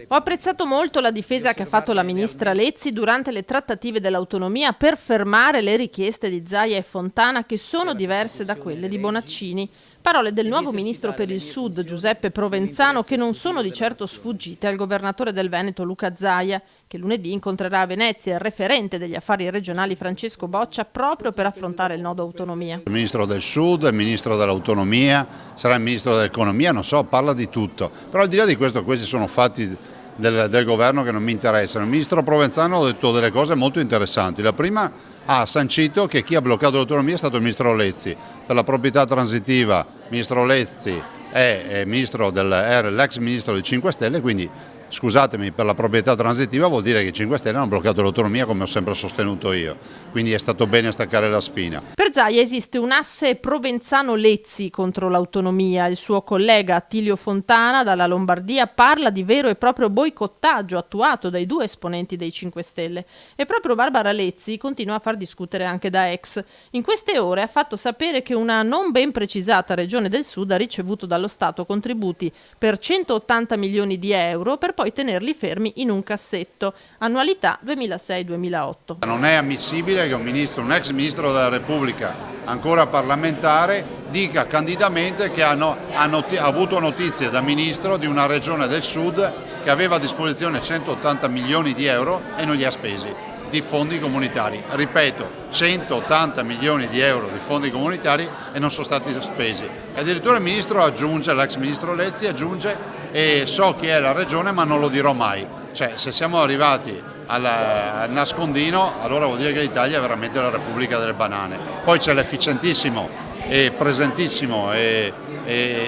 Ho apprezzato molto la difesa che ha fatto la ministra Lezzi durante le trattative dell'autonomia per fermare le richieste di Zaia e Fontana, che sono diverse da quelle di Bonaccini. Parole del nuovo ministro per il Sud, Giuseppe Provenzano, che non sono di certo sfuggite al governatore del Veneto, Luca Zaia, che lunedì incontrerà a Venezia il referente degli affari regionali Francesco Boccia proprio per affrontare il nodo autonomia. Il ministro del Sud, il ministro dell'autonomia, sarà il ministro dell'economia, non so, parla di tutto. Però al di là di questo, questi sono fatti del governo che non mi interessano. Il ministro Provenzano ha detto delle cose molto interessanti. La prima ha sancito che chi ha bloccato l'autonomia è stato il ministro Lezzi. Per la proprietà transitiva, il ministro Lezzi è l'ex ministro dei 5 Stelle, quindi scusatemi, per la proprietà transitiva vuol dire che i 5 Stelle hanno bloccato l'autonomia, come ho sempre sostenuto io, quindi è stato bene staccare la spina. Per Zaia esiste un asse Provenzano-Lezzi contro l'autonomia. Il suo collega Attilio Fontana dalla Lombardia parla di vero e proprio boicottaggio attuato dai 2 esponenti dei 5 Stelle e proprio Barbara Lezzi continua a far discutere anche da ex. In queste ore ha fatto sapere che una non ben precisata regione del Sud ha ricevuto dallo Stato contributi per 180 milioni di euro per poi tenerli fermi in un cassetto, annualità 2006-2008. Non è ammissibile che un ex ministro della Repubblica, ancora parlamentare, dica candidamente che ha avuto notizie da ministro di una regione del Sud che aveva a disposizione 180 milioni di euro e non li ha spesi di fondi comunitari. Ripeto, 180 milioni di euro di fondi comunitari e non sono stati spesi. E addirittura il ministro aggiunge, l'ex ministro Lezzi aggiunge, e so chi è la regione ma non lo dirò mai. Cioè, se siamo arrivati al nascondino, allora vuol dire che l'Italia è veramente la Repubblica delle banane. Poi c'è l'efficientissimo e presentissimo e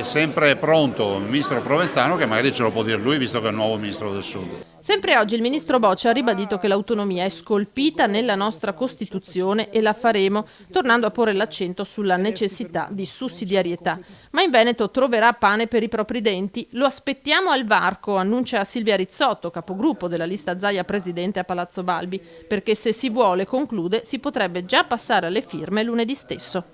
sempre pronto il ministro Provenzano, che magari ce lo può dire lui visto che è il nuovo ministro del Sud. Sempre oggi il ministro Boccia ha ribadito che l'autonomia è scolpita nella nostra Costituzione e la faremo, tornando a porre l'accento sulla necessità di sussidiarietà. Ma in Veneto troverà pane per i propri denti. Lo aspettiamo al varco, annuncia Silvia Rizzotto, capogruppo della lista Zaia presidente a Palazzo Balbi, perché se si vuole, conclude, si potrebbe già passare alle firme lunedì stesso.